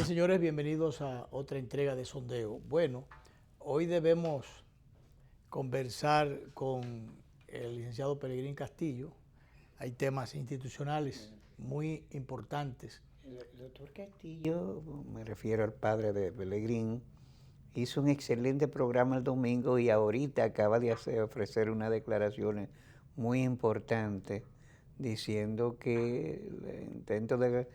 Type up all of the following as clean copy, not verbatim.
Bien, señores, bienvenidos a otra entrega de Sondeo. Bueno, hoy debemos conversar con el licenciado Pelegrín Castillo. Hay temas institucionales muy importantes. El doctor Castillo, me refiero al padre de Pelegrín, hizo un excelente programa el domingo y ahorita acaba de ofrecer unas declaraciones muy importantes diciendo que dentro de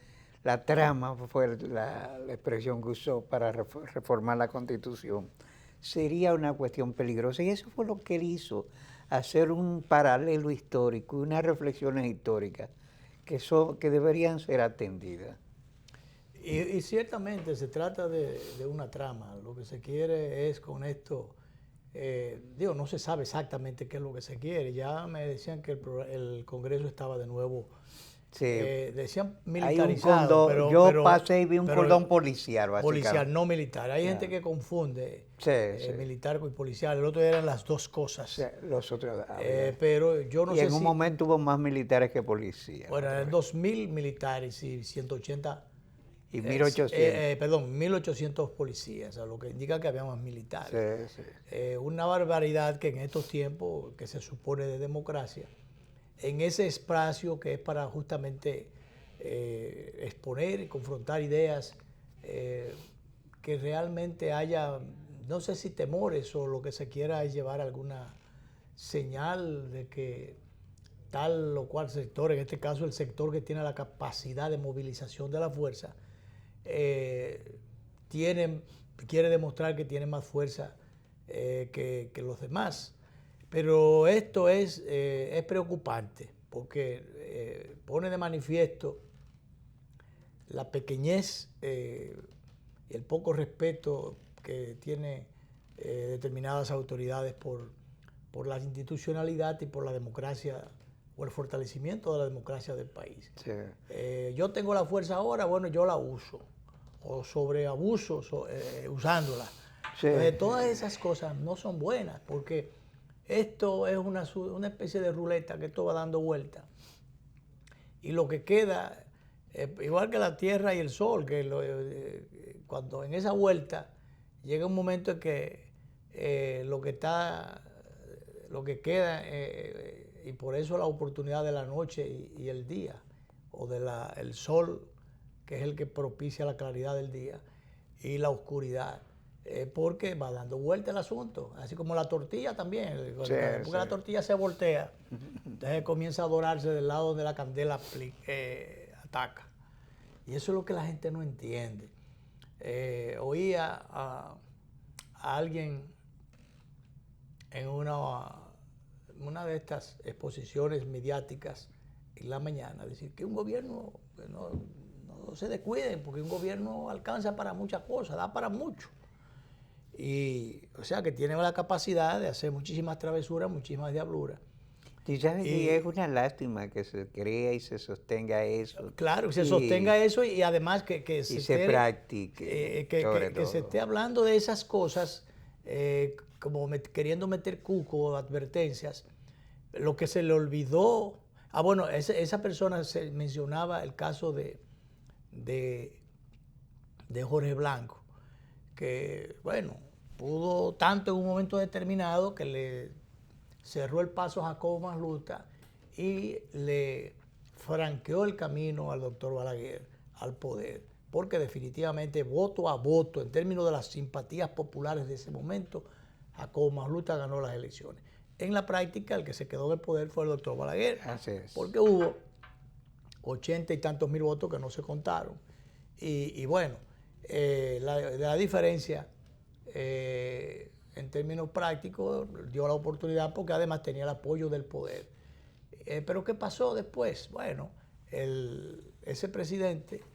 la trama, fue la expresión que usó para reformar la Constitución, sería una cuestión peligrosa. Y eso fue lo que él hizo, hacer un paralelo histórico y unas reflexiones históricas que deberían ser atendidas. Y ciertamente se trata de una trama. Lo que se quiere es con esto, no se sabe exactamente qué es lo que se quiere. Ya me decían que el Congreso estaba de nuevo, Sí, decían hay un militarizado, cordón, yo pasé y vi un cordón policial, policial, básicamente. no militar. Hay gente Ya. que confunde Sí, sí. militar y policial. El otro eran las dos cosas. Sí, los otros, Pero yo no y sé en un si... momento hubo más militares que policías. Bueno, eran 2.000 militares y 180... Y 1800. Perdón, 1.800 policías, lo que indica que había más militares. Sí, sí. Una barbaridad que en estos tiempos, que se supone de democracia, en ese espacio que es para justamente exponer y confrontar ideas, que realmente haya, no sé si temores o lo que se quiera es llevar alguna señal de que tal o cual sector, en este caso el sector que tiene la capacidad de movilización de la fuerza, quiere demostrar que tiene más fuerza que los demás. Pero esto es preocupante porque pone de manifiesto la pequeñez y el poco respeto que tiene determinadas autoridades por la institucionalidad y por la democracia o el fortalecimiento de la democracia del país. Sí. Yo tengo la fuerza ahora, bueno, yo la uso, o sobreabuso usándola. Sí. Entonces, todas esas cosas no son buenas, porque esto es una especie de ruleta que esto va dando vuelta. Y lo que queda, igual que la Tierra y el Sol, que cuando en esa vuelta llega un momento en que lo que queda, y por eso la oportunidad de la noche y el día, o el sol, que es el que propicia la claridad del día, y la oscuridad, porque va dando vuelta el asunto, así como la tortilla también, porque la tortilla se voltea, entonces comienza a dorarse del lado donde la candela ataca. Y eso es lo que la gente no entiende. Oí a alguien en una de estas exposiciones mediáticas en la mañana, decir que un gobierno no se descuide, porque un gobierno alcanza para muchas cosas, da para mucho. Y, o sea, que tiene la capacidad de hacer muchísimas travesuras, muchísimas diabluras. Y sabes que es una lástima que se crea y se sostenga eso. Claro, que se sostenga eso y además que se practique. Que se esté hablando de esas cosas, como queriendo meter cuco o advertencias. Lo que se le olvidó. Bueno, esa persona se mencionaba el caso de Jorge Blanco, que, bueno, pudo tanto en un momento determinado que le cerró el paso a Jacobo Magluta y le franqueó el camino al doctor Balaguer al poder, porque definitivamente voto a voto, en términos de las simpatías populares de ese momento, Jacobo Magluta ganó las elecciones. En la práctica, el que se quedó en el poder fue el doctor Balaguer, porque hubo 80 y tantos mil votos que no se contaron. Y bueno, la diferencia en términos prácticos dio la oportunidad porque además tenía el apoyo del poder. Pero ¿qué pasó después? Bueno, ese presidente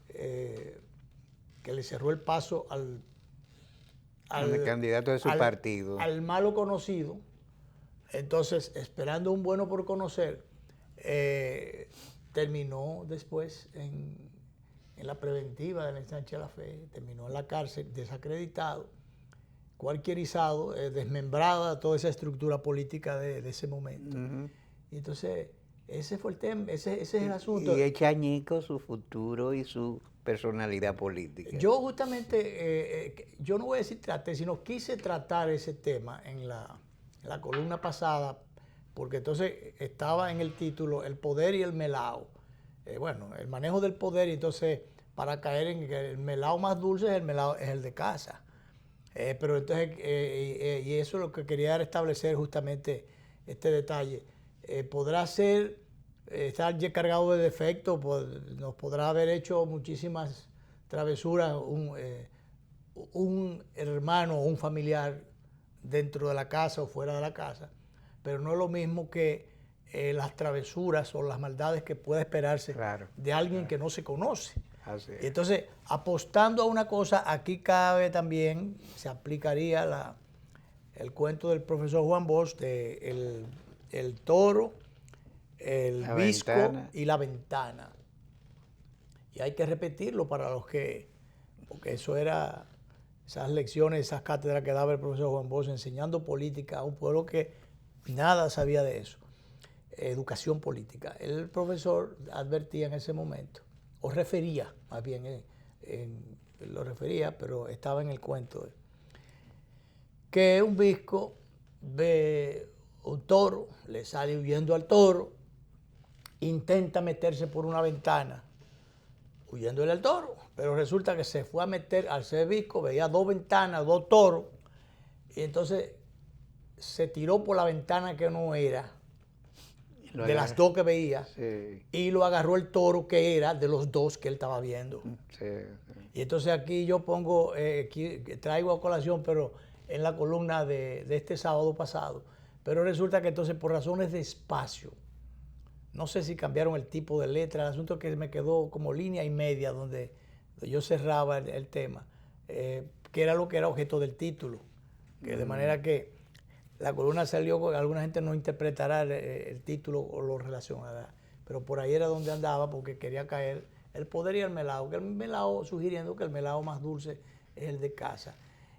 que le cerró el paso al candidato de su partido, al malo conocido, entonces esperando un bueno por conocer, terminó después en la preventiva de la ensanche de la fe, terminó en la cárcel, desacreditado, cualquierizado, desmembrada toda esa estructura política de ese momento. Y entonces, ese fue el tema, ese es el asunto. Y echa añicos su futuro y su personalidad política. Yo justamente, yo no voy a decir traté, sino quise tratar ese tema en la columna pasada, porque entonces estaba en el título el poder y el melao. Bueno, el manejo del poder, y entonces para caer en que el melao más dulce es el de casa. Pero entonces, y eso es lo que quería establecer justamente este detalle. Podrá ser, estar ya cargado de defectos, nos podrá haber hecho muchísimas travesuras un hermano o un familiar dentro de la casa o fuera de la casa, pero no es lo mismo que las travesuras o las maldades que puede esperarse de alguien que no se conoce. Y entonces, apostando a una cosa, aquí cabe también, se aplicaría el cuento del profesor Juan Bosch de el toro, el visco y la ventana. Y hay que repetirlo para los que, porque eso era, esas lecciones, esas cátedras que daba el profesor Juan Bosch enseñando política a un pueblo que nada sabía de eso. Educación política. El profesor advertía en ese momento, o refería, más bien, lo refería, pero estaba en el cuento, que un visco ve un toro, le sale huyendo al toro, intenta meterse por una ventana, huyéndole al toro, pero resulta que se fue a meter, al ser visco, veía dos ventanas, dos toros, y entonces se tiró por la ventana que no era, de las dos que veía, y lo agarró el toro que era de los dos que él estaba viendo. Y entonces aquí yo pongo, traigo a colación, pero en la columna de este sábado pasado, pero resulta que entonces por razones de espacio, no sé si cambiaron el tipo de letra, el asunto es que me quedó como línea y media donde yo cerraba el tema, que era lo que era objeto del título, que de manera que la columna salió, alguna gente no interpretará el título o lo relacionará, pero por ahí era donde andaba porque quería caer el poder y el melao, que el melao, sugiriendo que el melao más dulce es el de casa.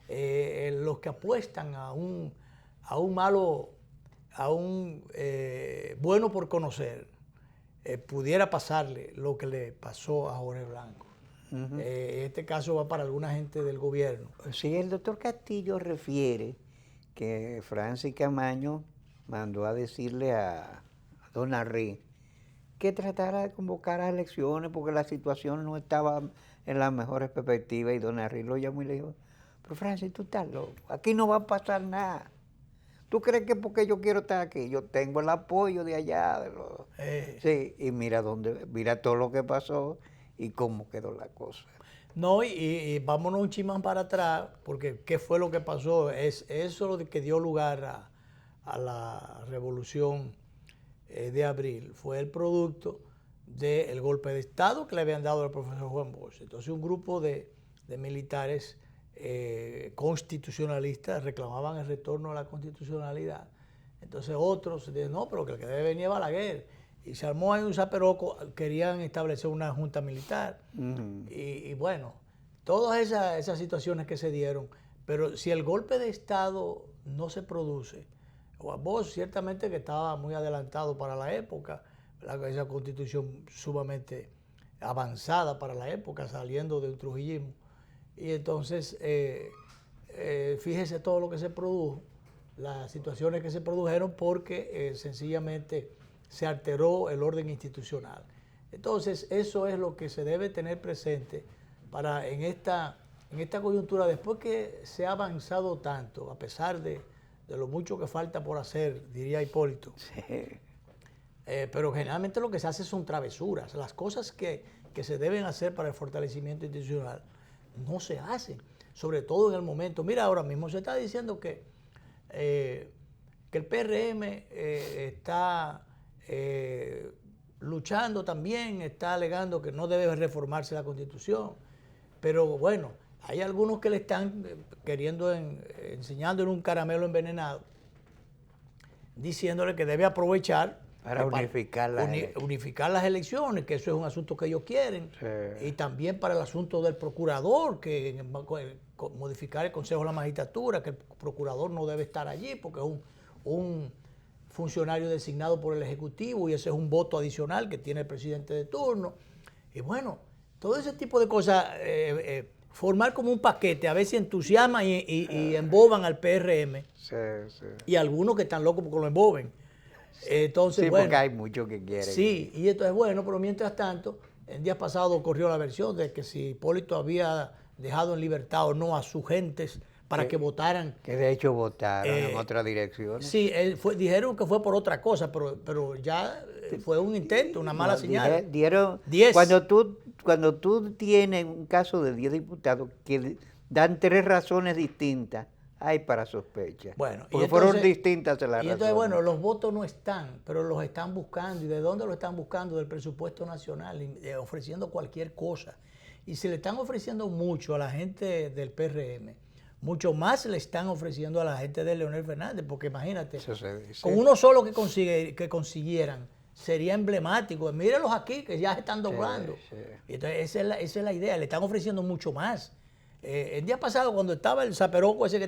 Los que apuestan a un malo, a un bueno por conocer, pudiera pasarle lo que le pasó a Jorge Blanco. Este caso va para alguna gente del gobierno. Sí, el doctor Castillo refiere que Francis Camaño mandó a decirle a don Henry que tratara de convocar a elecciones porque la situación no estaba en las mejores perspectivas, y don Henry lo llamó y le dijo: pero Francis, tú estás loco, aquí no va a pasar nada. ¿Tú crees que porque yo quiero estar aquí? Yo tengo el apoyo de allá. Sí, y mira todo lo que pasó y cómo quedó la cosa. No, y vámonos un chimán para atrás, porque ¿qué fue lo que pasó? Es eso lo que dio lugar a la revolución de abril. Fue el producto del golpe de Estado que le habían dado al profesor Juan Bosch. Entonces un grupo de militares constitucionalistas reclamaban el retorno a la constitucionalidad. Entonces otros dijeron, no, pero que el que debe venir es Balaguer. Y se armó ahí un zaperoco, querían establecer una junta militar. Y bueno, todas esas situaciones que se dieron, pero si el golpe de Estado no se produce, Juan Bosch ciertamente que estaba muy adelantado para la época, esa constitución sumamente avanzada para la época, saliendo del trujillismo. Y entonces, fíjese todo lo que se produjo, las situaciones que se produjeron porque sencillamente se alteró el orden institucional. Entonces, eso es lo que se debe tener presente para en esta coyuntura, después que se ha avanzado tanto, a pesar de lo mucho que falta por hacer, diría Hipólito. Sí. Pero generalmente lo que se hace son travesuras. Las cosas que se deben hacer para el fortalecimiento institucional no se hacen, sobre todo en el momento. Mira, ahora mismo se está diciendo que el PRM está luchando también, está alegando que no debe reformarse la Constitución, pero bueno, hay algunos que le están queriendo enseñándole un caramelo envenenado, diciéndole que debe aprovechar para unificar las elecciones, que eso es un asunto que ellos quieren, y también para el asunto del procurador, que modificar el Consejo de la Magistratura, que el procurador no debe estar allí porque es un funcionario designado por el Ejecutivo y ese es un voto adicional que tiene el presidente de turno. Y bueno, Todo ese tipo de cosas, formar como un paquete, a ver si entusiasman y emboban al PRM. Sí, sí. Y algunos que están locos porque lo emboben. Entonces, Sí, bueno, porque hay muchos que quieren. sí, y esto es bueno, pero mientras tanto, el día pasado corrió la versión de que si Hipólito había dejado en libertad o no a sus gentes para que votaran. Que de hecho votaron en otra dirección. Sí, dijeron que fue por otra cosa, pero ya fue un intento, una mala señal. Dieron 10. Cuando tú tienes un caso de 10 diputados que dan 3 razones distintas, hay para sospecha. Bueno, porque entonces, fueron distintas las razones. Y entonces, bueno, los votos no están, pero los están buscando. ¿Y de dónde lo están buscando? Del presupuesto nacional, ofreciendo cualquier cosa. Y se le están ofreciendo mucho a la gente del PRM. Mucho más le están ofreciendo a la gente de Leonel Fernández, porque imagínate, con uno solo que consiguieran, sería emblemático. Mírenlos aquí, que ya están doblando. Sí. Y entonces esa es la idea, le están ofreciendo mucho más. El día pasado, cuando estaba el zaperoco ese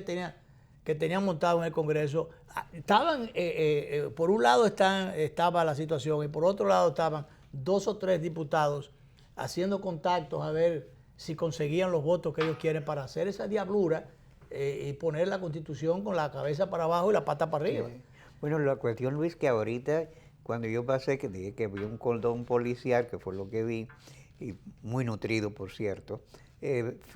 que tenían montado en el Congreso, estaban, por un lado estaba la situación y por otro lado estaban 2 o 3 diputados haciendo contactos a ver si conseguían los votos que ellos quieren para hacer esa diablura y poner la Constitución con la cabeza para abajo y la pata para arriba. Sí. Bueno, la cuestión, Luis, que ahorita, cuando yo pasé, que dije que vi un cordón policial, que fue lo que vi, y muy nutrido, por cierto,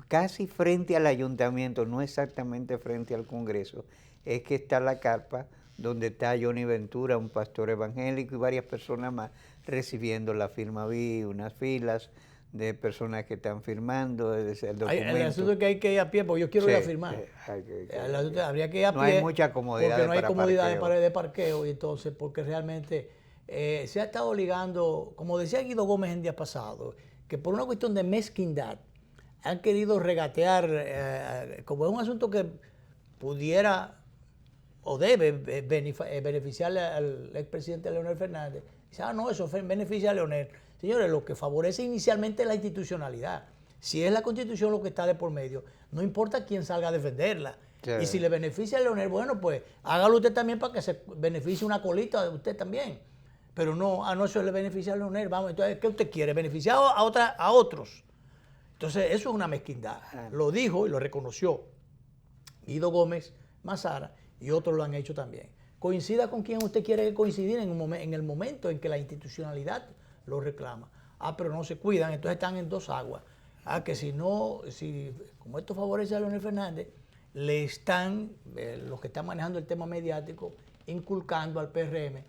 casi frente al ayuntamiento, no exactamente frente al Congreso, es que está la carpa donde está Johnny Ventura, un pastor evangélico y varias personas más recibiendo la firma. Vi unas filas de personas que están firmando el documento. El asunto es que hay que ir a pie, porque yo quiero ir a firmar. Habría que ir a pie. No hay mucha comodidad. Porque no hay comodidad de parqueo. Y entonces, porque realmente se ha estado ligando, como decía Guido Gómez el día pasado, que por una cuestión de mezquindad han querido regatear, como es un asunto que pudiera o debe beneficiarle al expresidente Leonel Fernández. Dice, no, eso beneficia a Leonel. Señores, lo que favorece inicialmente es la institucionalidad. Si es la Constitución lo que está de por medio, no importa quién salga a defenderla. Sí. Y si le beneficia a Leonel, bueno, pues hágalo usted también para que se beneficie una colita de usted también. Pero no, eso le beneficia a Leonel. Vamos, entonces, ¿qué usted quiere? ¿Beneficiar a otros? Entonces, eso es una mezquindad. Lo dijo y lo reconoció Guido Gómez Mazara y otros lo han hecho también. Coincida con quien usted quiere coincidir en el momento en que la institucionalidad lo reclama. Pero no se cuidan, entonces están en 2 aguas. Que como esto favorece a Leonel Fernández, le están, los que están manejando el tema mediático, inculcando al PRM,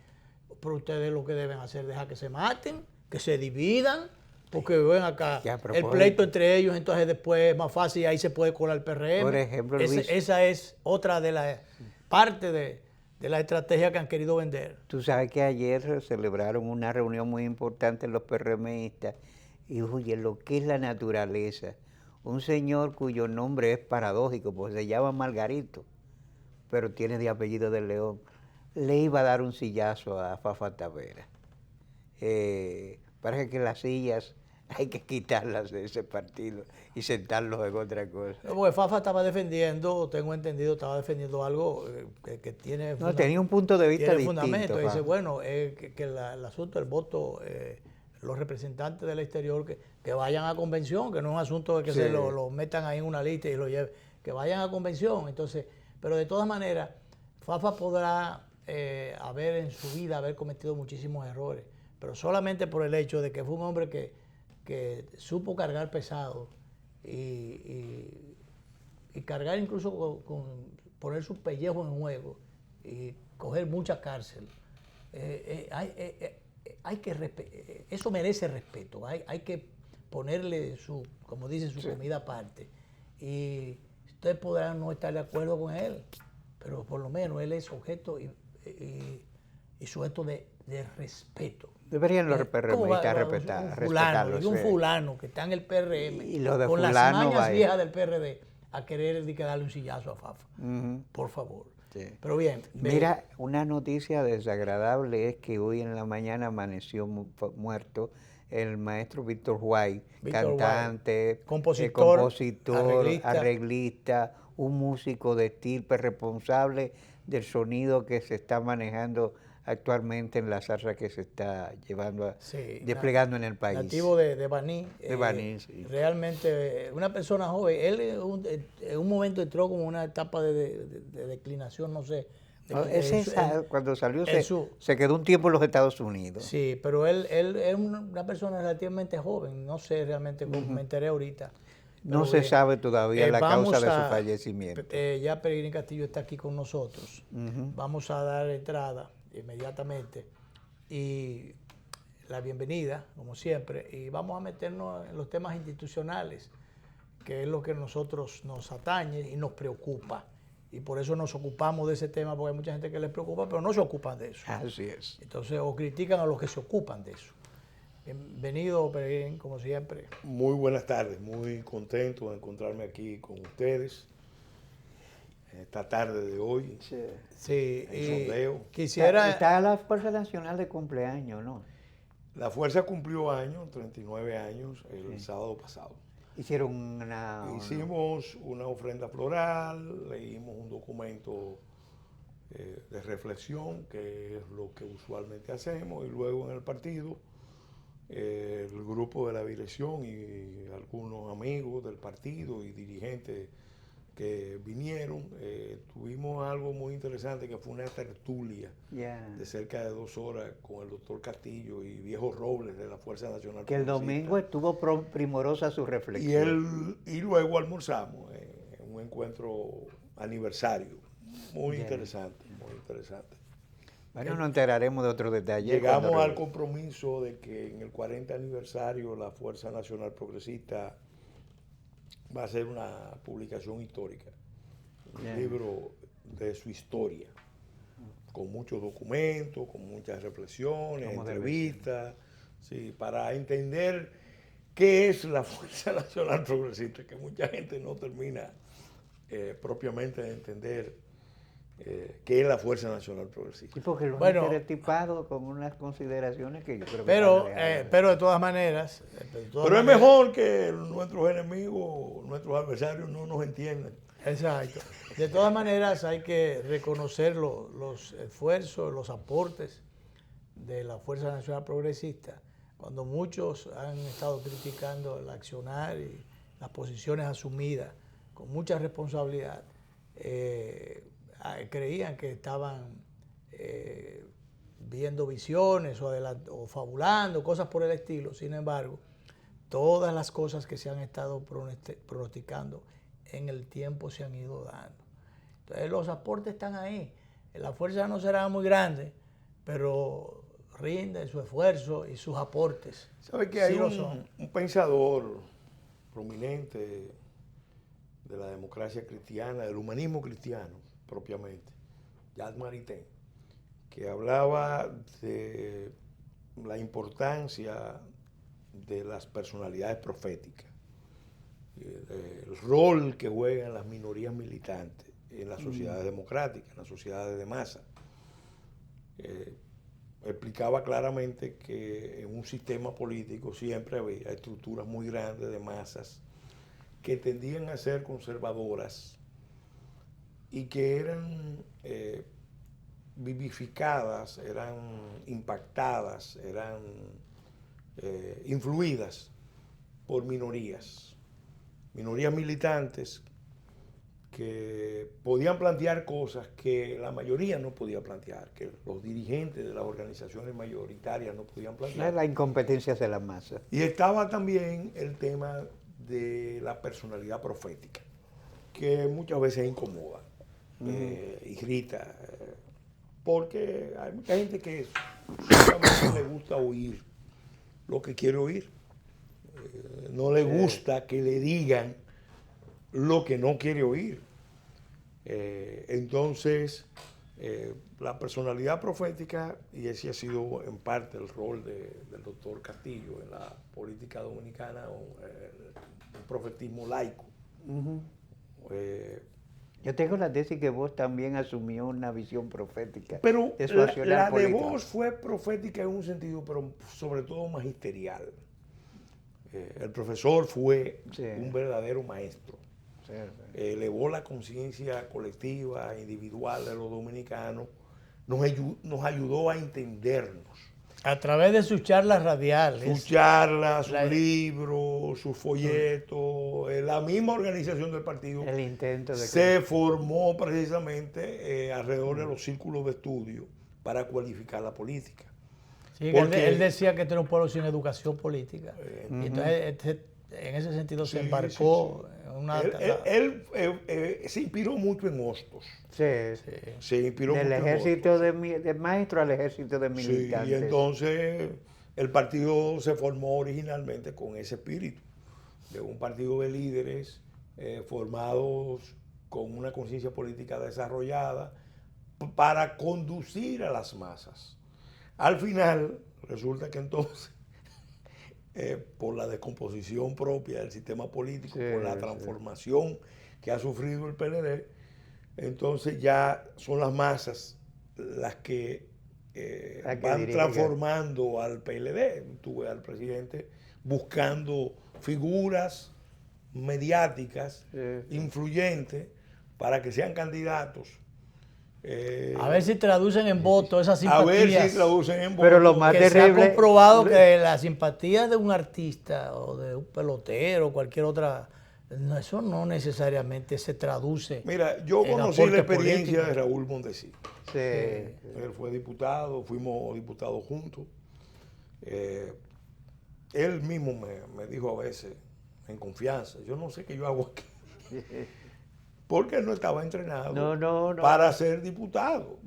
pero ustedes lo que deben hacer, dejar que se maten, que se dividan, porque ven acá, el pleito entre ellos, entonces después es más fácil y ahí se puede colar el PRM. Por ejemplo, Luis, esa es otra de las partes de la estrategia que han querido vender. Tú sabes que ayer celebraron una reunión muy importante los PRMistas y oye, lo que es la naturaleza. Un señor cuyo nombre es paradójico, pues se llama Margarito, pero tiene de apellido de León, le iba a dar un sillazo a Fafa Tavera. Parece que las sillas hay que quitarlas de ese partido y sentarlos en otra cosa. Porque Fafa estaba defendiendo, tengo entendido, estaba defendiendo algo que tiene... No, tenía un punto de vista distinto. Fundamento. Dice, bueno, que el asunto del voto, los representantes del exterior que vayan a convención, que no es un asunto de que se lo metan ahí en una lista y lo lleven, que vayan a convención. Entonces, pero de todas maneras, Fafa podrá haber cometido muchísimos errores, pero solamente por el hecho de que fue un hombre que supo cargar pesado y cargar incluso con poner sus pellejos en juego y coger mucha cárcel. Eso merece respeto, hay que ponerle como dice, su comida aparte. Y ustedes podrán no estar de acuerdo con él, pero por lo menos él es objeto y sujeto de respeto. Deberían los PRMistas respetarlo. Y un fulano que está en el PRM y lo de con fulano, las mañas viejas del PRD a querer darle un sillazo a Fafa. Por favor. Sí. Pero bien. Mira, una noticia desagradable es que hoy en la mañana amaneció muerto el maestro Víctor White, cantante, compositor, arreglista, un músico de estirpe responsable del sonido que se está manejando actualmente en la zarra que se está Sí, desplegando en el país. nativo de Baní. De Baní, sí. Realmente una persona joven. Él en un momento entró como una etapa de declinación, no sé. Cuando salió se quedó un tiempo en los Estados Unidos. Sí, pero él es una persona relativamente joven. No sé realmente cómo me enteré ahorita. No se sabe todavía la causa de su fallecimiento. Ya Peregrín Castillo está aquí con nosotros. Vamos a dar entrada inmediatamente y la bienvenida, como siempre, y vamos a meternos en los temas institucionales, que es lo que a nosotros nos atañe y nos preocupa. Y por eso nos ocupamos de ese tema, porque hay mucha gente que les preocupa, pero no se ocupan de eso. Así es. Entonces, o critican a los que se ocupan de eso. Bienvenido, Peregrín, como siempre. Muy buenas tardes, muy contento de encontrarme aquí con ustedes esta tarde de hoy. Sí, el sondeo. Quisiera... Está la Fuerza Nacional de cumpleaños, ¿no? La Fuerza cumplió años, 39 años, el sábado pasado. Hicimos una ofrenda floral, leímos un documento de reflexión, que es lo que usualmente hacemos, y luego en el partido, el grupo de la dirección y algunos amigos del partido y dirigentes que vinieron, tuvimos algo muy interesante que fue una tertulia de cerca de 2 horas con el doctor Castillo y Viejo Robles de la Fuerza Nacional. Que el domingo estuvo primorosa su reflexión. Y luego almorzamos en un encuentro aniversario. Muy interesante, muy interesante. Bueno, nos enteraremos de otros detalles. Llegamos al compromiso de que en el 40 aniversario la Fuerza Nacional Progresista va a hacer una publicación histórica, un libro de su historia, con muchos documentos, con muchas reflexiones, entrevistas, sí, para entender qué es la Fuerza Nacional Progresista, que mucha gente no termina propiamente de entender qué es la Fuerza Nacional Progresista. Sí, porque lo han estereotipado con unas consideraciones que yo creo que... pero de todas maneras... Pero es mejor que nuestros enemigos, nuestros adversarios no nos entiendan. Exacto. De todas maneras hay que reconocer los esfuerzos, los aportes de la Fuerza Nacional Progresista. Cuando muchos han estado criticando el accionar y las posiciones asumidas con mucha responsabilidad, creían que estaban viendo visiones o fabulando, cosas por el estilo. Sin embargo, todas las cosas que se han estado pronosticando en el tiempo se han ido dando. Entonces los aportes están ahí. La fuerza no será muy grande, pero rinde su esfuerzo y sus aportes. ¿Sabe que hay un pensador prominente de la democracia cristiana, del humanismo cristiano propiamente, Jacques Maritain, que hablaba de la importancia de las personalidades proféticas, el rol que juegan las minorías militantes en las sociedades democráticas, en las sociedades de masa. Explicaba claramente que en un sistema político siempre había estructuras muy grandes de masas que tendían a ser conservadoras y que eran vivificadas, eran impactadas, eran influidas por minorías militantes que podían plantear cosas que la mayoría no podía plantear, que los dirigentes de las organizaciones mayoritarias no podían plantear. La incompetencia de la masa. Y estaba también el tema de la personalidad profética, que muchas veces incomoda, irrita, porque hay mucha gente que solamente le gusta oír lo que quiere oír. No le gusta que le digan lo que no quiere oír. Entonces, la personalidad profética, y ese ha sido en parte el rol del doctor Castillo en la política dominicana, un profetismo laico. Yo tengo la tesis que vos también asumió una visión profética. Pero de su la de vos fue profética en un sentido, pero sobre todo magisterial. El profesor fue un verdadero maestro. Elevó la conciencia colectiva, individual de los dominicanos nos ayudó a entendernos. A través de sus charlas radiales. Sus charlas, sus libros, sus folletos, la misma organización del partido El intento de se formó precisamente alrededor de los círculos de estudio para cualificar la política. Sí, él decía que este era un pueblo sin educación política. Y entonces, en ese sentido, se embarcó en una... Él se inspiró mucho en Hostos. Sí. Se inspiró Del mucho ejército de maestro al ejército de militantes. Sí, y entonces el partido se formó originalmente con ese espíritu, de un partido de líderes formados con una conciencia política desarrollada para conducir a las masas. Al final, resulta que entonces, por la descomposición propia del sistema político, por la transformación que ha sufrido el PLD, entonces ya son las masas las que van transformando al PLD. Tuve al presidente buscando figuras mediáticas, influyentes, para que sean candidatos. A ver si traducen en votos esas simpatías. A ver si traducen en votos. Pero lo más terrible, se ha comprobado que la simpatía de un artista o de un pelotero o cualquier otra, eso no necesariamente se traduce. Mira, yo conocí la experiencia de Raúl Mondesi. Sí. Él fue diputado, fuimos diputados juntos. Él mismo me dijo a veces, en confianza, yo no sé qué yo hago aquí. Porque él no estaba entrenado para ser diputado.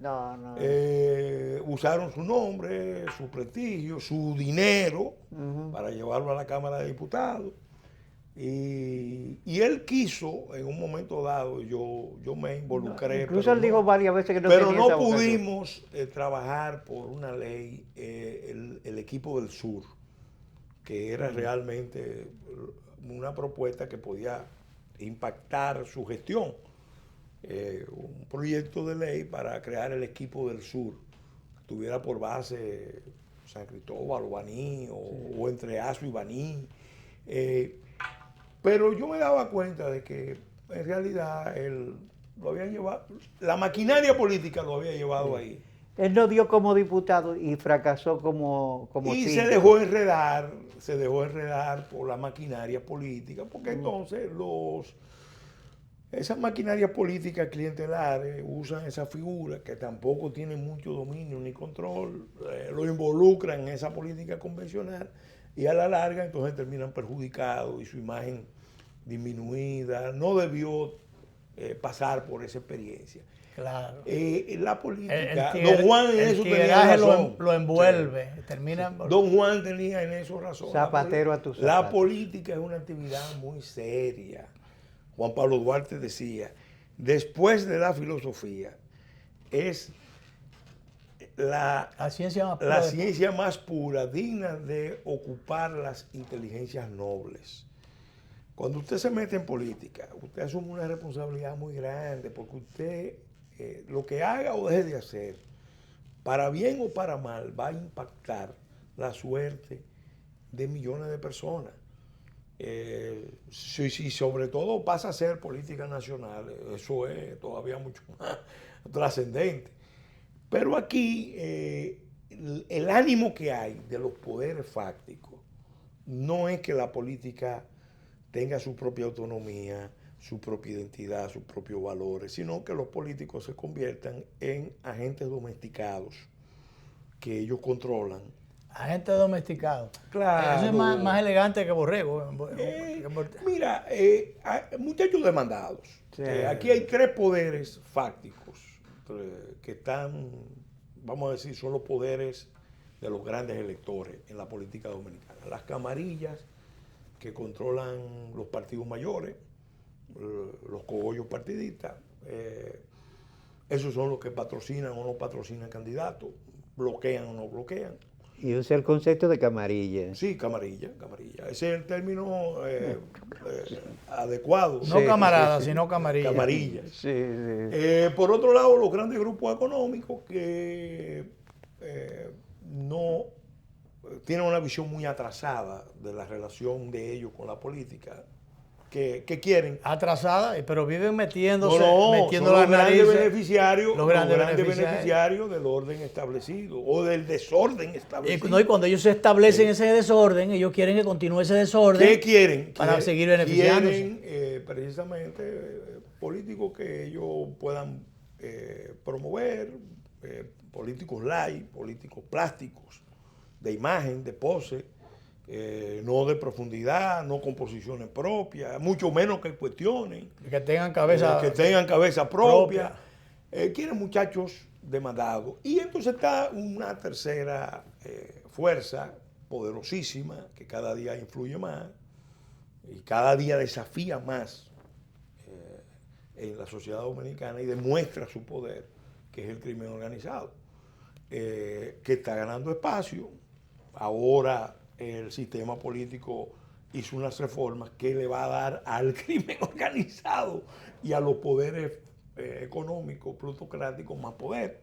Usaron su nombre, su prestigio, su dinero para llevarlo a la Cámara de Diputados. Y él quiso, en un momento dado, yo me involucré. Incluso él dijo varias veces que no pero tenía no esa pudimos trabajar por una ley, el equipo del sur, que era realmente una propuesta que podía impactar su gestión. Un proyecto de ley para crear el equipo del sur, que tuviera por base San Cristóbal o Baní, o entre Azo y Baní. Pero yo me daba cuenta de que en realidad él lo había llevado, la maquinaria política lo había llevado ahí. Él no dio como diputado y fracasó como y síndico. se dejó enredar por la maquinaria política, porque entonces esas maquinarias políticas clientelares usan esa figura que tampoco tienen mucho dominio ni control, lo involucran en esa política convencional y a la larga entonces terminan perjudicados y su imagen disminuida. No debió pasar por esa experiencia. Claro. La política, don Juan en eso tenía razón. Lo envuelve. Termina. Don Juan tenía en eso razón. Zapatero a tu zapato. La política es una actividad muy seria. Juan Pablo Duarte decía, después de la filosofía, es la ciencia más pura, digna de ocupar las inteligencias nobles. Cuando usted se mete en política, usted asume una responsabilidad muy grande, porque usted, lo que haga o deje de hacer, para bien o para mal, va a impactar la suerte de millones de personas. Si sobre todo pasa a ser política nacional, eso es todavía mucho más trascendente. Pero aquí el ánimo que hay de los poderes fácticos no es que la política tenga su propia autonomía, su propia identidad, sus propios valores, sino que los políticos se conviertan en agentes domesticados que ellos controlan. Agente domesticado. Claro. Eso es más elegante que borrego. Mira, muchachos demandados. Sí. Aquí hay tres poderes fácticos que están, vamos a decir, son los poderes de los grandes electores en la política dominicana. Las camarillas que controlan los partidos mayores, los cogollos partidistas, esos son los que patrocinan o no patrocinan candidatos, bloquean o no bloquean. Y usa el concepto de camarilla. Sí, camarilla. Ese es el término adecuado. No camarada, sino camarilla. Camarilla. Sí. Por otro lado, los grandes grupos económicos que no tienen una visión muy atrasada de la relación de ellos con la política. que quieren. Atrasada, pero viven metiendo Metiendo las narices. Los grandes beneficiarios del orden establecido o del desorden establecido. Y cuando ellos se establecen ese desorden, ellos quieren que continúe ese desorden. ¿Qué quieren? Para seguir beneficiándose. Quieren precisamente políticos que ellos puedan promover, políticos light, políticos plásticos, de imagen, de pose, no de profundidad, no con posiciones propias, mucho menos que cuestionen. Que tengan cabeza propia. Quieren muchachos demandados. Y entonces está una tercera fuerza poderosísima que cada día influye más y cada día desafía más en la sociedad dominicana y demuestra su poder, que es el crimen organizado, que está ganando espacio. Ahora el sistema político hizo unas reformas que le va a dar al crimen organizado y a los poderes económicos, plutocráticos, más poder.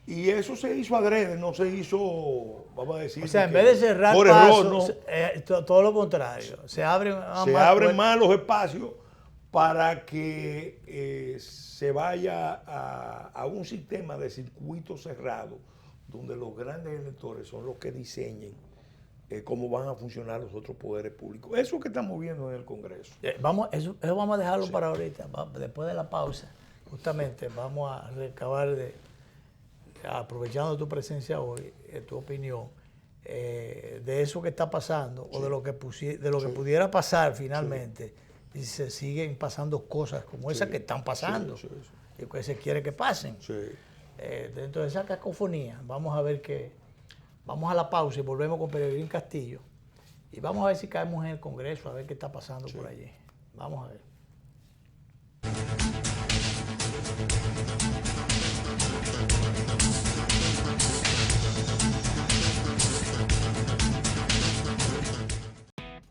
Y eso se hizo adrede, no se hizo, vamos a decir... O sea, en vez de cerrar por pasos, error, todo lo contrario. Se abren más los espacios para que se vaya a un sistema de circuito cerrado, donde los grandes electores son los que diseñen cómo van a funcionar los otros poderes públicos. Eso que estamos viendo en el Congreso. Eso vamos a dejarlo para ahorita, después de la pausa. Justamente vamos a recabar, aprovechando tu presencia hoy, tu opinión, de eso que está pasando, o de lo que pudiera pasar finalmente, y se siguen pasando cosas como esas que están pasando, y que se quiere que pasen. Dentro de esa cacofonía, vamos a ver vamos a la pausa y volvemos con Peregrín Castillo. Y vamos a ver si caemos en el Congreso, a ver qué está pasando por allí. Vamos a ver.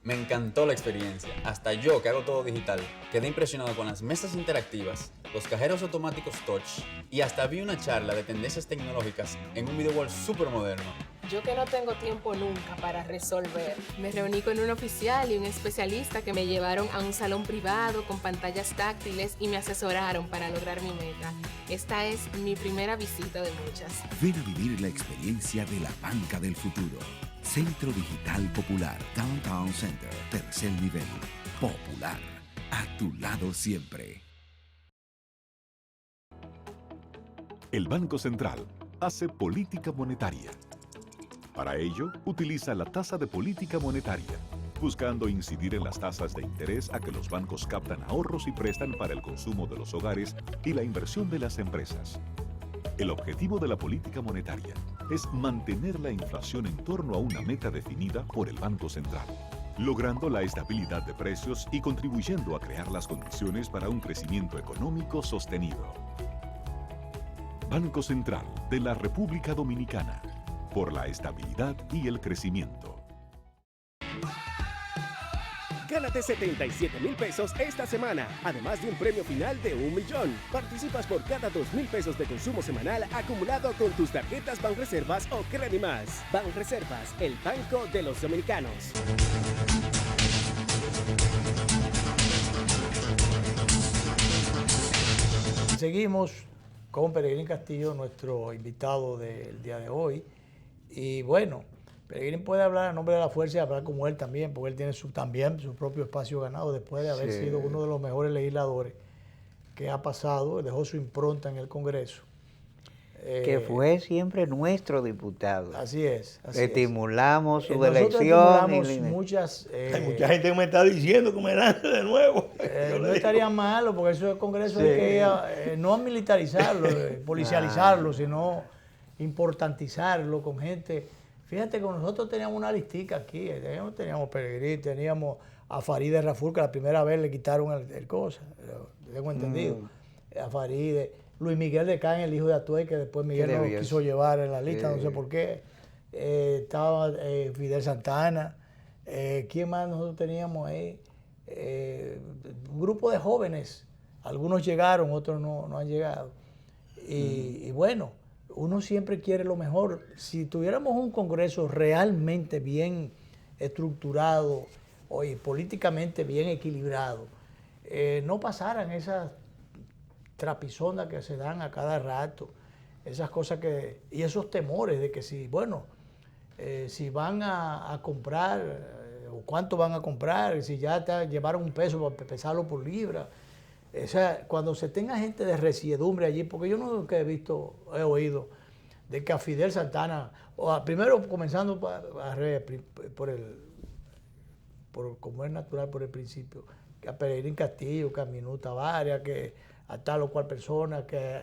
Me encantó la experiencia. Hasta yo, que hago todo digital, quedé impresionado con las mesas interactivas, los cajeros automáticos touch y hasta vi una charla de tendencias tecnológicas en un video wall súper moderno. Yo que no tengo tiempo nunca para resolver, me reuní con un oficial y un especialista que me llevaron a un salón privado con pantallas táctiles y me asesoraron para lograr mi meta. Esta es mi primera visita de muchas. Ven a vivir la experiencia de la banca del futuro. Centro Digital Popular, Downtown Center, tercer nivel. Popular, a tu lado siempre. El Banco Central hace política monetaria. Para ello, utiliza la tasa de política monetaria, buscando incidir en las tasas de interés a que los bancos captan ahorros y prestan para el consumo de los hogares y la inversión de las empresas. El objetivo de la política monetaria es mantener la inflación en torno a una meta definida por el Banco Central, logrando la estabilidad de precios y contribuyendo a crear las condiciones para un crecimiento económico sostenido. Banco Central de la República Dominicana, por la estabilidad y el crecimiento. Gánate 77,000 pesos esta semana, además de un premio final de 1 millón. Participas por cada 2,000 pesos de consumo semanal acumulado con tus tarjetas Banreservas o Credimás. Banreservas, el banco de los dominicanos. Seguimos con Peregrín Castillo, nuestro invitado del día de hoy. Y bueno, Peregrín puede hablar a nombre de la fuerza y hablar como él también, porque él tiene también su propio espacio ganado después de haber sido uno de los mejores legisladores que ha pasado, dejó su impronta en el Congreso. Que fue siempre nuestro diputado. Así es. Estimulamos su elección. Estimulamos muchas... hay mucha gente que me está diciendo que me lance de nuevo. No estaría malo, porque eso del Congreso hay que no militarizarlo, policializarlo, sino importantizarlo con gente. Fíjate que nosotros teníamos una listica aquí, teníamos Peregrín, teníamos a Farideh Raful, que la primera vez le quitaron el cosa, tengo entendido. A Farideh, Luis Miguel de Caen, el hijo de Atuey, que después Miguel no lo quiso llevar en la lista, no sé por qué. Estaba Fidel Santana. ¿Quién más nosotros teníamos ahí? Un grupo de jóvenes. Algunos llegaron, otros no han llegado. Y bueno, uno siempre quiere lo mejor. Si tuviéramos un Congreso realmente bien estructurado, oye, políticamente bien equilibrado, no pasaran esas trapisondas que se dan a cada rato, esas cosas y esos temores de que si, bueno, si van a comprar, o cuánto van a comprar, si ya llevaron un peso para pesarlo por libra. O sea, cuando se tenga gente de resiedumbre allí, porque yo nunca he oído de que a Fidel Santana, primero comenzando como es natural por el principio, que a Peregrín Castillo, que a Minuta Varia, que a tal o cual persona, que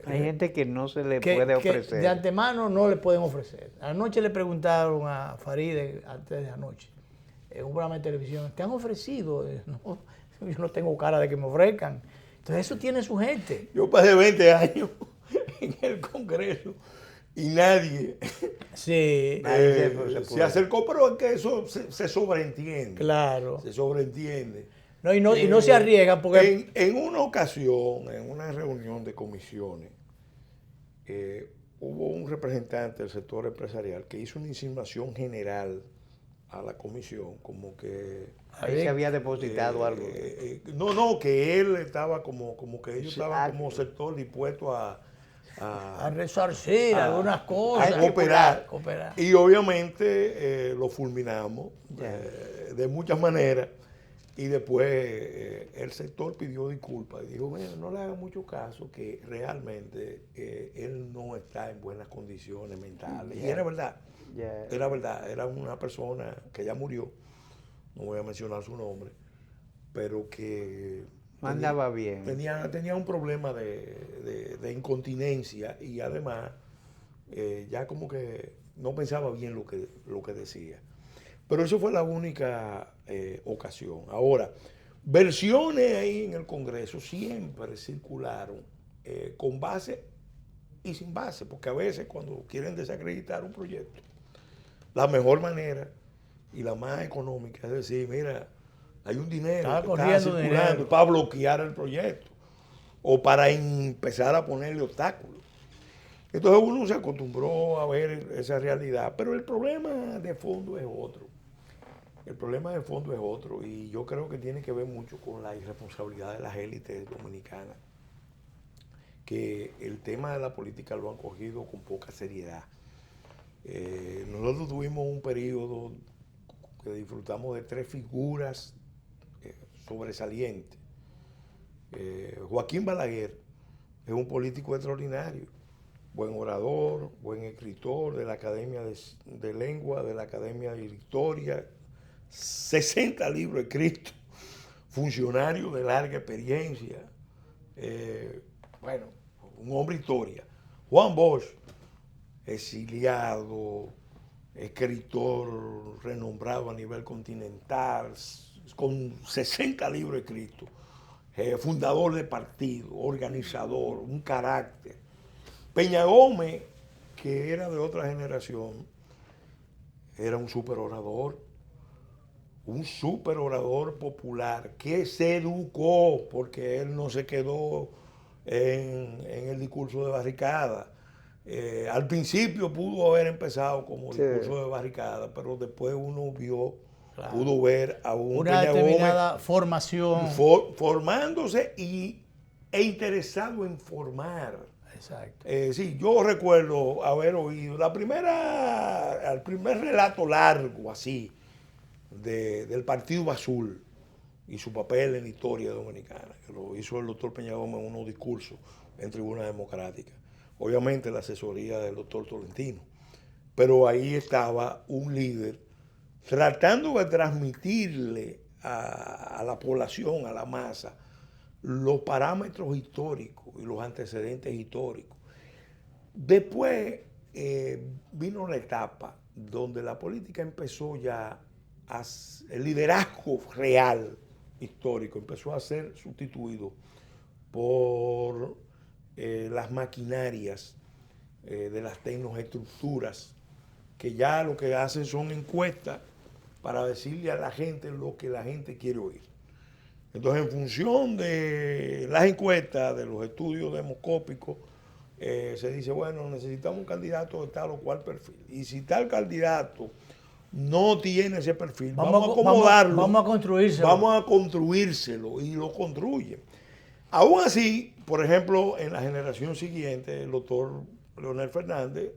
hay gente que no se le puede ofrecer. Que de antemano no le pueden ofrecer. Anoche le preguntaron a Farideh, antes de anoche, en un programa de televisión, ¿te han ofrecido? No, yo no tengo cara de que me ofrezcan. Entonces eso tiene su gente. Yo pasé 20 años en el Congreso y nadie, sí, se acercó, pero es que eso se sobreentiende. Claro. Se sobreentiende. No, y no se arriesgan porque... En una ocasión, en una reunión de comisiones, hubo un representante del sector empresarial que hizo una insinuación general a la comisión, como que... Ahí se había depositado algo. No, que él estaba como que ellos estaban como sector dispuesto a resarcir algunas cosas. A cooperar. Y obviamente lo fulminamos de muchas maneras. Y después el sector pidió disculpas y dijo, bueno, no le haga mucho caso, que realmente él no está en buenas condiciones mentales. Y era verdad, era verdad, era una persona que ya murió, no voy a mencionar su nombre, pero que andaba bien. Tenía un problema de incontinencia y además ya como que no pensaba bien lo que decía. Pero eso fue la única ocasión. Ahora, versiones ahí en el Congreso siempre circularon con base y sin base, porque a veces cuando quieren desacreditar un proyecto, la mejor manera y la más económica es decir, mira, hay un dinero que está circulando para bloquear el proyecto o para empezar a ponerle obstáculos. Entonces uno se acostumbró a ver esa realidad, pero el problema de fondo es otro. El problema de fondo es otro y yo creo que tiene que ver mucho con la irresponsabilidad de las élites dominicanas, que el tema de la política lo han cogido con poca seriedad. Nosotros tuvimos un periodo que disfrutamos de 3 figuras sobresalientes. Joaquín Balaguer es un político extraordinario, buen orador, buen escritor de la Academia de Lengua, de la Academia de Historia, 60 libros escritos, funcionario de larga experiencia, bueno, un hombre historia. Juan Bosch, exiliado, escritor renombrado a nivel continental, con 60 libros escritos, fundador de partido, organizador, un carácter. Peña Gómez, que era de otra generación, era un superorador popular que se educó, porque él no se quedó en el discurso de barricada. Al principio pudo haber empezado como discurso de barricada, pero después uno pudo ver a una determinada formación. Formándose e interesado en formar. Exacto. Sí, yo recuerdo haber oído el primer relato largo así del Partido Azul y su papel en la historia dominicana, que lo hizo el doctor Peña Gómez en unos discursos en Tribuna Democrática. Obviamente la asesoría del doctor Tolentino. Pero ahí estaba un líder tratando de transmitirle a la población, a la masa, los parámetros históricos y los antecedentes históricos. Después vino la etapa donde la política empezó ya, el liderazgo real histórico empezó a ser sustituido por las maquinarias de las tecnoestructuras, que ya lo que hacen son encuestas para decirle a la gente lo que la gente quiere oír. Entonces, en función de las encuestas, de los estudios demoscópicos, se dice, bueno, necesitamos un candidato de tal o cual perfil. Y si tal candidato no tiene ese perfil. Vamos Vamos a acomodarlo. Vamos a construírselo. Vamos a construírselo y lo construyen. Aún así, por ejemplo, en la generación siguiente, el doctor Leonel Fernández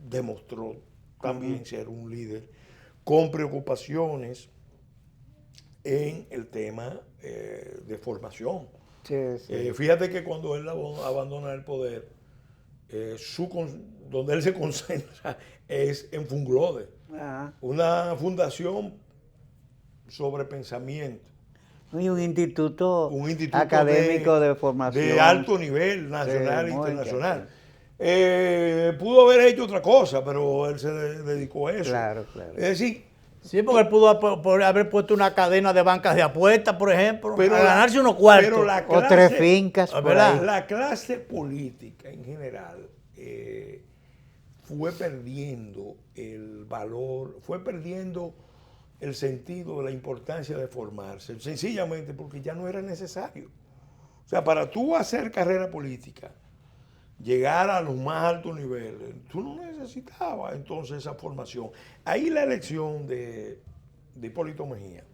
demostró también ser un líder con preocupaciones en el tema de formación. Sí, sí. Fíjate que cuando él abandona el poder, donde él se concentra es en Funglode, una fundación sobre pensamiento. Y un instituto académico de formación. De alto nivel, nacional e internacional. Pudo haber hecho otra cosa, pero él se dedicó a eso. Claro, claro. Es decir, sí, porque él pudo haber puesto una cadena de bancas de apuestas, por ejemplo, para ganarse unos cuartos. Pero la o 3 fincas. Por ahí. La clase política en general fue perdiendo el valor, fue perdiendo el sentido, la importancia de formarse, sencillamente porque ya no era necesario. O sea, para tú hacer carrera política, llegar a los más altos niveles, tú no necesitabas entonces esa formación. Ahí la elección de Hipólito Mejía,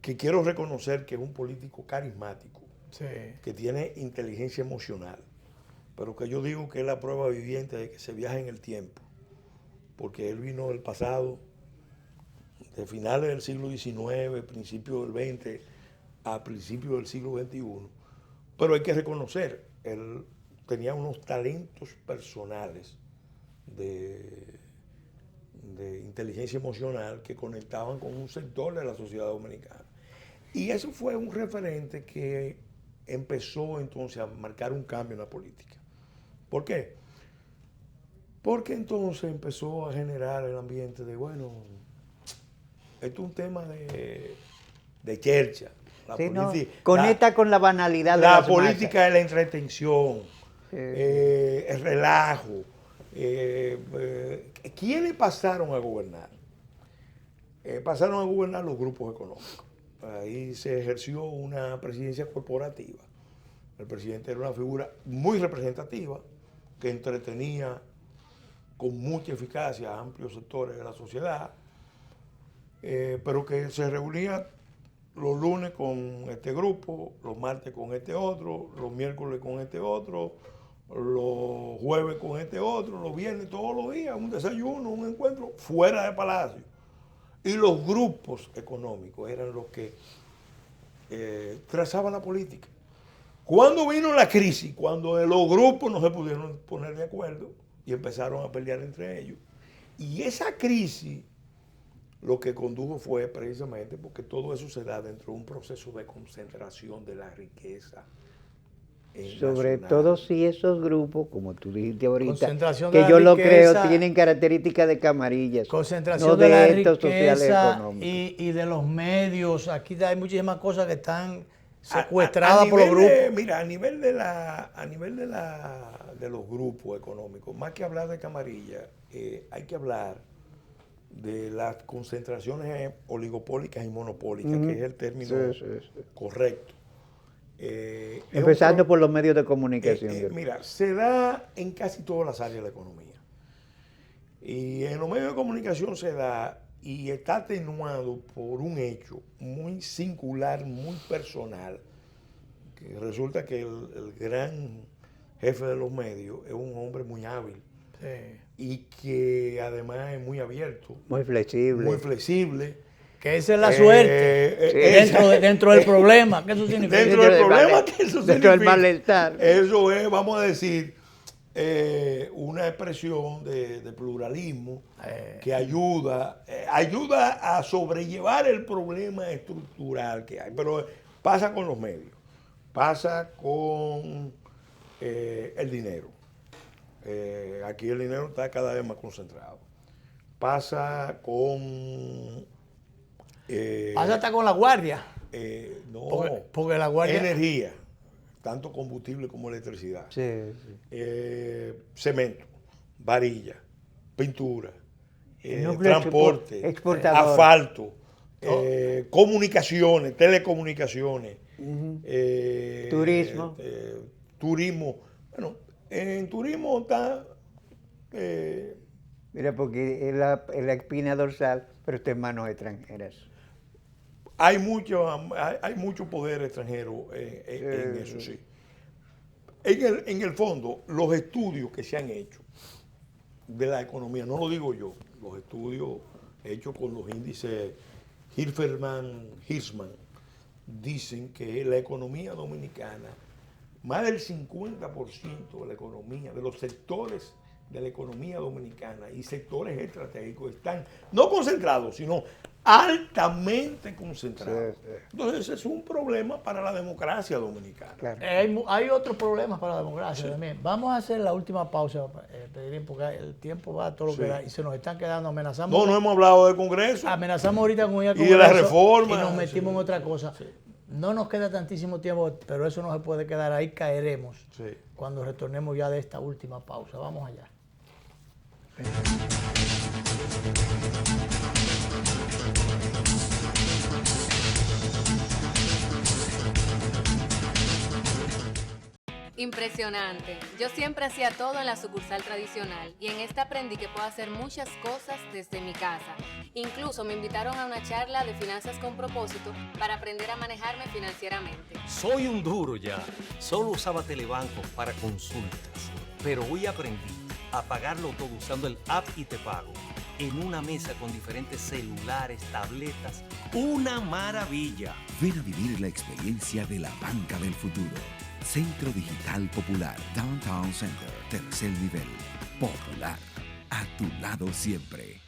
que quiero reconocer que es un político carismático, Sí. que tiene inteligencia emocional, pero que yo digo que es la prueba viviente de que se viaja en el tiempo, porque él vino del pasado, de finales del siglo XIX, principios del XX, a principios del siglo XXI, pero hay que reconocer, él tenía unos talentos personales de inteligencia emocional que conectaban con un sector de la sociedad dominicana. Y eso fue un referente que empezó entonces a marcar un cambio en la política. ¿Por qué? Porque entonces empezó a generar el ambiente de, bueno, esto es un tema de chercha. Sí, conecta con la banalidad de la las política masas. de la entretención, el relajo. ¿Quiénes pasaron a gobernar? Pasaron a gobernar los grupos económicos. Ahí se ejerció una presidencia corporativa. El presidente era una figura muy representativa que entretenía con mucha eficacia a amplios sectores de la sociedad, pero que se reunía los lunes con este grupo, los martes con este otro, los miércoles con este otro, los jueves con este otro, los viernes todos los días, un desayuno, un encuentro fuera de Palacio. Y los grupos económicos eran los que trazaban la política. Cuando vino la crisis, cuando los grupos no se pudieron poner de acuerdo y empezaron a pelear entre ellos, y esa crisis lo que condujo fue precisamente porque todo eso se da dentro de un proceso de concentración de la riqueza. Sobre nacional. todo si esos grupos, como tú dijiste ahorita, Concentración de que la yo lo riqueza, creo, tienen características de camarillas. Concentración no de la estos sociales riqueza económicos. y de los medios. Aquí hay muchísimas cosas que están A secuestradas por los nivel grupos. mira, a nivel de los grupos económicos, más que hablar de camarilla, hay que hablar de las concentraciones oligopólicas y monopólicas, que es el término correcto. Empezando por los medios de comunicación. Mira, se da en casi todas las áreas de la economía. Y en los medios de comunicación se da y está atenuado por un hecho muy singular, muy personal, que resulta que el gran jefe de los medios es un hombre muy hábil y que además es muy abierto. Muy flexible. Muy flexible. Que esa es la suerte dentro del problema. ¿Qué eso significa? Dentro del problema, ¿qué eso significa? Dentro del malestar. Eso es, vamos a decir, una expresión de pluralismo que ayuda a sobrellevar el problema estructural que hay. Pero pasa con los medios, pasa con el dinero. Aquí el dinero está cada vez más concentrado. Pasa con... pasa hasta con la guardia. No, porque la guardia... energía, tanto combustible como electricidad. Cemento, varilla, pintura, transporte, asfalto, comunicaciones, telecomunicaciones, turismo. Turismo. Bueno, en turismo está Mira, porque es la espina dorsal, pero está en manos extranjeras. Hay mucho poder extranjero en eso, sí. En el fondo, los estudios que se han hecho de la economía, no lo digo yo, los estudios hechos con los índices Hirschman, dicen que la economía dominicana, más del 50% de la economía, de los sectores de la economía dominicana y sectores estratégicos están no concentrados, sino altamente concentrados. Sí, sí. Entonces ese es un problema para la democracia dominicana. Claro. Hay otros problemas para la democracia también. Vamos a hacer la última pausa, Pedrín, porque el tiempo va a todo lo que da y se nos están quedando. Amenazamos. No hemos hablado del Congreso. Amenazamos ahorita con ir al Y de la Congreso reforma. y nos metimos en otra cosa. No nos queda tantísimo tiempo, pero eso no se puede quedar ahí. Caeremos cuando retornemos ya de esta última pausa. Vamos allá. Impresionante. Yo siempre hacía todo en la sucursal tradicional y en esta aprendí que puedo hacer muchas cosas desde mi casa. Incluso me invitaron a una charla de finanzas con propósito para aprender a manejarme financieramente. Soy un duro ya. Solo usaba Telebanco para consultas, pero hoy aprendí a pagarlo todo usando el app y Te Pago. En una mesa con diferentes celulares, tabletas, una maravilla. Ven a vivir la experiencia de la banca del futuro. Centro Digital Popular, Downtown Center, tercer nivel. Popular, a tu lado siempre.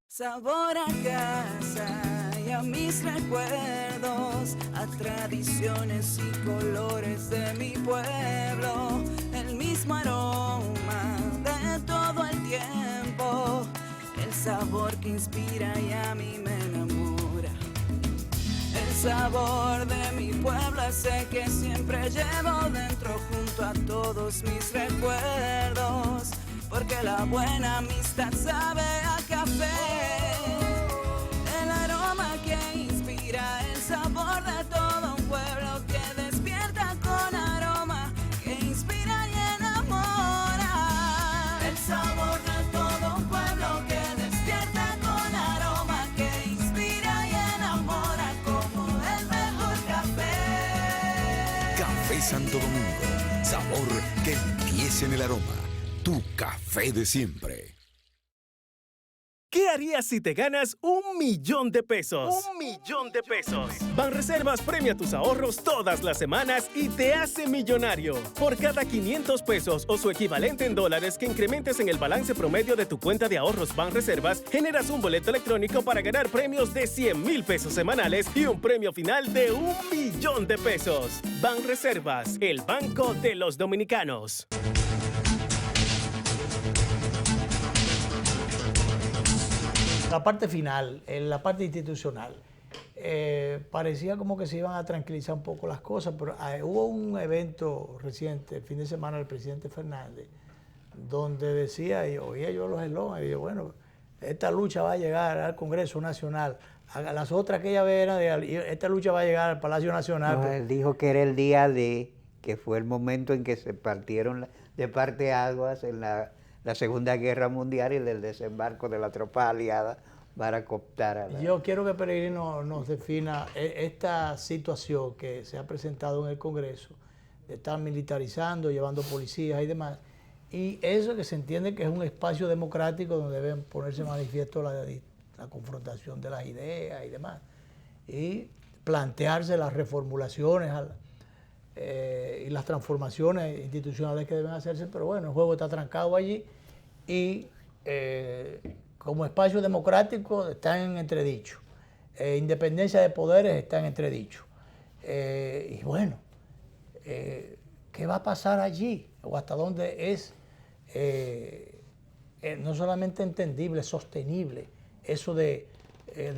Sabor a casa y a mis recuerdos, a tradiciones y colores de mi pueblo, el mismo aroma de todo el tiempo, el sabor que inspira y a mí me enamora. El sabor de mi pueblo ese que siempre llevo dentro junto a todos mis recuerdos, porque la buena amistad sabe a café, el aroma que inspira, el sabor de todo un pueblo que despierta con aroma, que inspira y enamora, el sabor de todo un pueblo que despierta con aroma, que inspira y enamora como el mejor café. Café Santo Domingo, sabor que empieza en el aroma. Tu café de siempre. ¿Qué harías si te ganas $1.000.000? $1.000.000. Banreservas premia tus ahorros todas las semanas y te hace millonario. Por cada $500 o su equivalente en dólares que incrementes en el balance promedio de tu cuenta de ahorros Banreservas, generas un boleto electrónico para ganar premios de $100,000 semanales y un premio final de $1.000.000. Banreservas, el banco de los dominicanos. La parte final, en la parte institucional, parecía como que se iban a tranquilizar un poco las cosas, pero hubo un evento reciente, el fin de semana, del presidente Fernández, donde decía, y oía yo los eslóganes, y yo, bueno, esta lucha va a llegar al Congreso Nacional, a las otras que ella veía, esta lucha va a llegar al Palacio Nacional. No, él dijo que era el día D, que fue el momento en que se partieron de parteaguas en la Segunda Guerra Mundial y del desembarco de la tropa aliada para cooptar a la... Yo quiero que Peregrino nos defina esta situación que se ha presentado en el Congreso, de estar militarizando, llevando policías y demás, y eso que se entiende que es un espacio democrático donde deben ponerse manifiesto la confrontación de las ideas y demás, y plantearse las reformulaciones y las transformaciones institucionales que deben hacerse, pero bueno, el juego está trancado allí y como espacio democrático está en entredicho, independencia de poderes está en entredicho, y bueno, ¿qué va a pasar allí? O hasta dónde es no solamente entendible, sostenible, eso de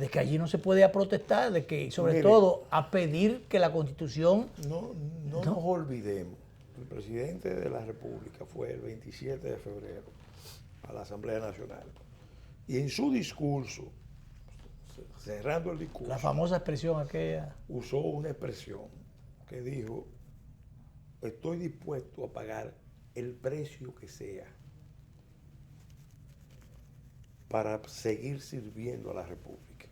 que allí no se puede protestar, de que sobre todo a pedir que la Constitución... No nos olvidemos, el presidente de la República fue el 27 de febrero a la Asamblea Nacional y en su discurso, cerrando el discurso, la famosa expresión aquella, usó una expresión que dijo: estoy dispuesto a pagar el precio que sea para seguir sirviendo a la República.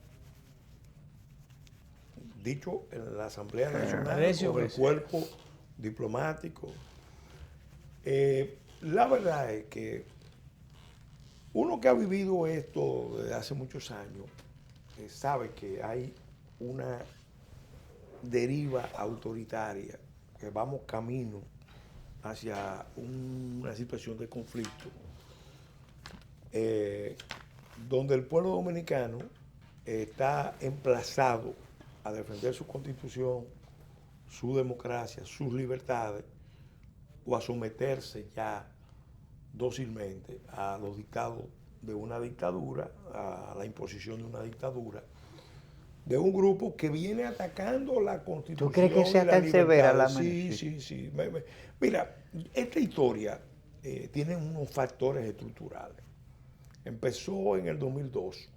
Dicho en la Asamblea Nacional, con el cuerpo diplomático. La verdad es que uno que ha vivido esto desde hace muchos años sabe que hay una deriva autoritaria, que vamos camino hacia una situación de conflicto, donde el pueblo dominicano está emplazado a defender su constitución, su democracia, sus libertades, o a someterse ya dócilmente a los dictados de una dictadura, a la imposición de una dictadura, de un grupo que viene atacando la Constitución. ¿Tú crees que sea tan severa la Sí, sí, sí. Mira, esta historia tiene unos factores estructurales. Empezó en el 2002,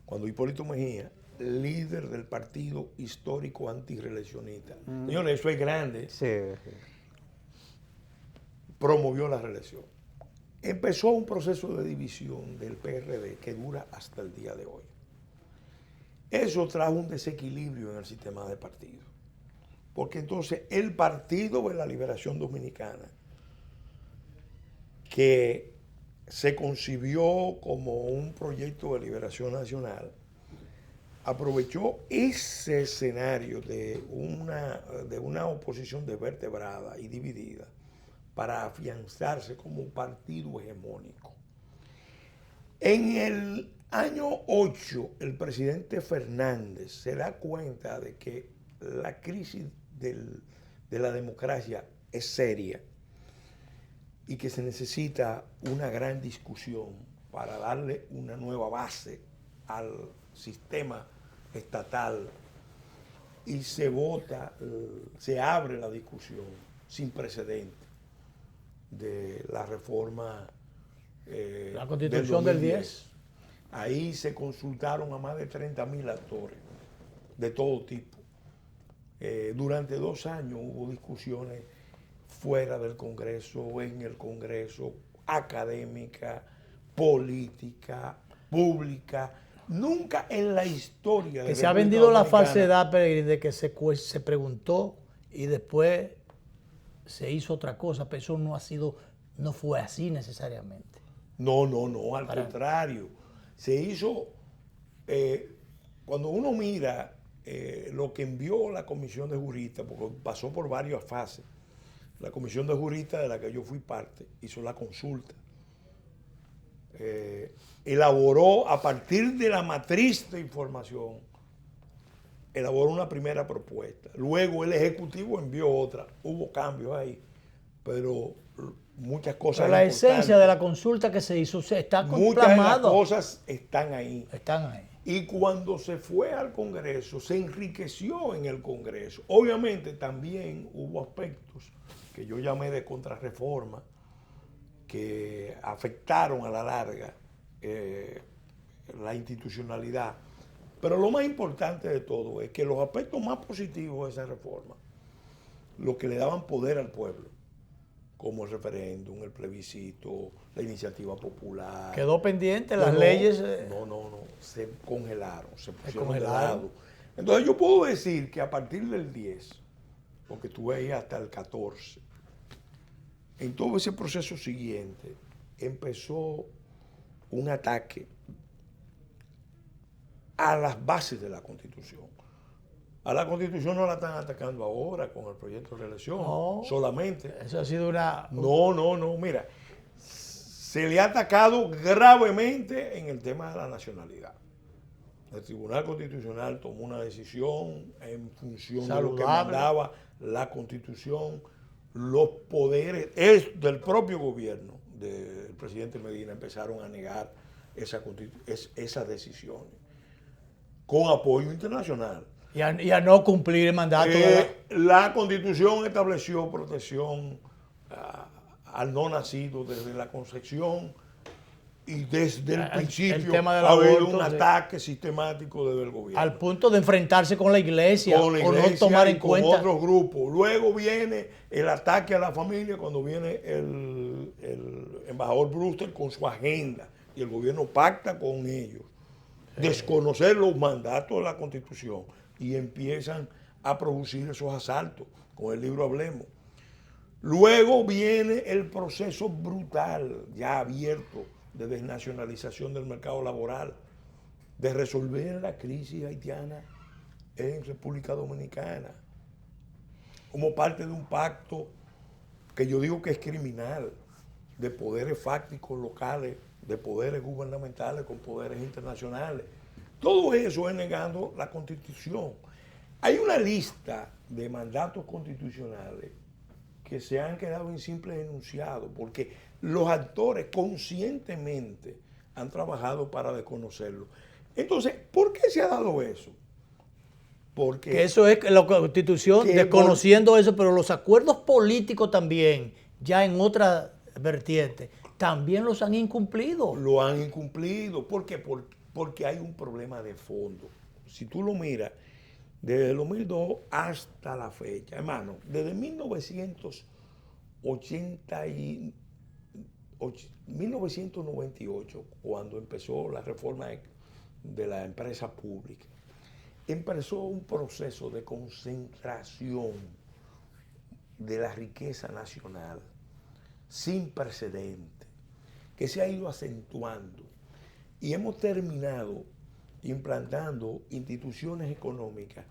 cuando Hipólito Mejía, líder del partido histórico antirreeleccionista, señores, eso es grande, promovió la reelección. Empezó un proceso de división del PRD que dura hasta el día de hoy. Eso trajo un desequilibrio en el sistema de partidos, porque entonces el Partido de la Liberación Dominicana, que se concibió como un proyecto de liberación nacional, aprovechó ese escenario de una oposición desvertebrada y dividida para afianzarse como un partido hegemónico. En el año 8, el presidente Fernández se da cuenta de que la crisis de la democracia es seria y que se necesita una gran discusión para darle una nueva base al sistema estatal, y se vota, se abre la discusión sin precedentes de la reforma la Constitución del 10. Ahí se consultaron a más de 30.000 actores de todo tipo. Durante 2 años hubo discusiones fuera del Congreso, en el Congreso, académica, política, pública. Nunca en la historia que se ha vendido la falsedad, Peregrín, de que se preguntó y después se hizo otra cosa, pero eso no fue así necesariamente. No, al contrario. Se hizo, cuando uno mira lo que envió la comisión de juristas, porque pasó por varias fases, la comisión de juristas de la que yo fui parte hizo la consulta. Elaboró, a partir de la matriz de información, elaboró una primera propuesta. Luego el Ejecutivo envió otra. Hubo cambios ahí, pero muchas cosas. Pero la esencia de la consulta que se hizo está plasmado. Muchas de las cosas están ahí. Están ahí. Y cuando se fue al Congreso, se enriqueció en el Congreso. Obviamente también hubo aspectos que yo llamé de contrarreforma, que afectaron a la larga la institucionalidad. Pero lo más importante de todo es que los aspectos más positivos de esa reforma, los que le daban poder al pueblo, como el referéndum, el plebiscito, la iniciativa popular. Quedó pendiente, las leyes. No, se congelaron, se pusieron de lado. Entonces yo puedo decir que a partir del 10, porque tuve ahí hasta el 14, en todo ese proceso siguiente empezó un ataque a las bases de la Constitución. A la Constitución no la están atacando ahora con el proyecto de reelección, solamente. Eso ha sido una... No, mira, se le ha atacado gravemente en el tema de la nacionalidad. El Tribunal Constitucional tomó una decisión en función de lo que mandaba la Constitución. Los poderes del propio gobierno del presidente Medina empezaron a negar esas decisiones con apoyo internacional. Y a no cumplir el mandato. La Constitución estableció protección al no nacido desde la concepción, y desde el principio ha habido un ataque sistemático desde el gobierno. Al punto de enfrentarse con la iglesia, o no tomar en cuenta. Con otros grupos. Luego viene el ataque a la familia cuando viene el embajador Brewster con su agenda, y el gobierno pacta con ellos, desconocer los mandatos de la Constitución y empiezan a producir esos asaltos. Con el libro Hablemos. Luego viene el proceso brutal, ya abierto, de desnacionalización del mercado laboral, de resolver la crisis haitiana en República Dominicana, como parte de un pacto que yo digo que es criminal, de poderes fácticos locales, de poderes gubernamentales con poderes internacionales. Todo eso es negando la Constitución. Hay una lista de mandatos constitucionales que se han quedado en simples enunciados, porque los actores conscientemente han trabajado para desconocerlo. Entonces, ¿por qué se ha dado eso? Porque que eso es la Constitución, desconociendo eso, pero los acuerdos políticos también, ya en otra vertiente, también los han incumplido. Lo han incumplido. ¿Por qué? Porque hay un problema de fondo. Si tú lo miras, desde el 2002 hasta la fecha, hermano, desde 1998, cuando empezó la reforma de la empresa pública, empezó un proceso de concentración de la riqueza nacional sin precedente, que se ha ido acentuando, y hemos terminado implantando instituciones económicas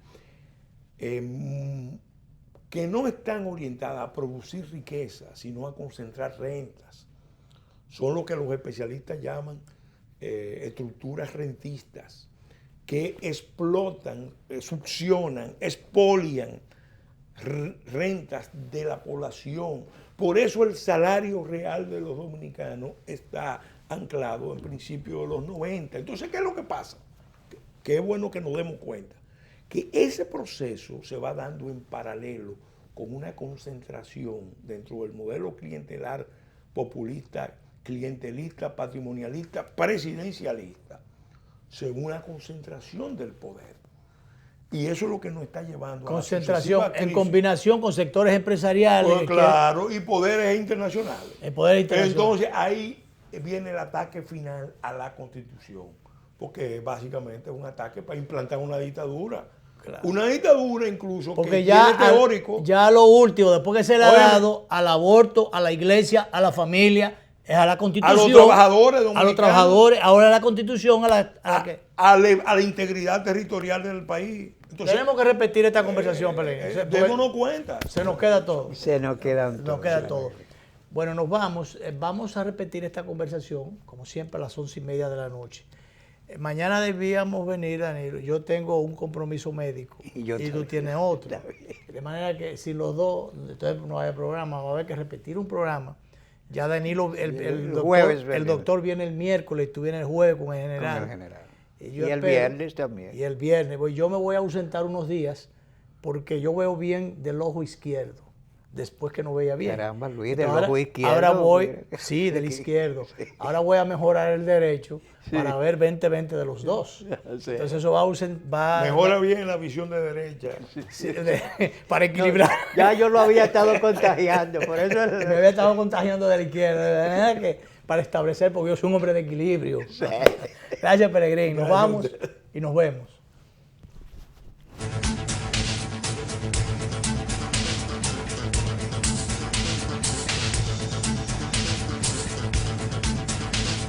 que no están orientadas a producir riqueza, sino a concentrar rentas. Son lo que los especialistas llaman estructuras rentistas, que explotan, succionan, expolian rentas de la población. Por eso el salario real de los dominicanos está anclado en principios de los 90. Entonces, ¿qué es lo que pasa? Que es bueno que nos demos cuenta que ese proceso se va dando en paralelo con una concentración dentro del modelo clientelar populista, clientelista, patrimonialista, presidencialista, según una concentración del poder. Y eso es lo que nos está llevando concentración a la en combinación con sectores empresariales. Pues claro, y poderes internacionales. Entonces ahí viene el ataque final a la Constitución, porque básicamente es un ataque para implantar una dictadura. Claro. Una dictadura incluso porque que ya tiene teórico. Ya lo último, después que se le ha dado al aborto, a la iglesia, a la familia, es a la Constitución. A los trabajadores dominicanos. A los trabajadores, ahora la Constitución, a la integridad territorial del país. Entonces, tenemos que repetir esta conversación, Pelín. Démonos cuenta. Se nos queda todo. Se nos quedan todo. Nos queda todo. Bueno, nos vamos. Vamos a repetir esta conversación, como siempre, a las 11:30 de la noche. Mañana debíamos venir, Danilo. Yo tengo un compromiso médico y tú tienes otro. De manera que si los dos, entonces no hay programa, va a haber que repetir un programa. Ya Danilo, el doctor viene el miércoles, tú vienes el jueves con el general. Y el viernes también. Y el viernes. Yo me voy a ausentar unos días porque yo veo bien del ojo izquierdo, después que no veía bien. Caramba, Luis, del ojo izquierdo. Ahora voy, sí, del izquierdo. Ahora voy a mejorar el derecho para ver 20-20 de los dos. Entonces eso va mejora bien la visión de derecha. Sí, para equilibrar. No, ya yo lo había estado contagiando, por eso me había estado contagiando de la izquierda. De manera que para establecer, porque yo soy un hombre de equilibrio. Gracias, Peregrín. Nos vamos y nos vemos.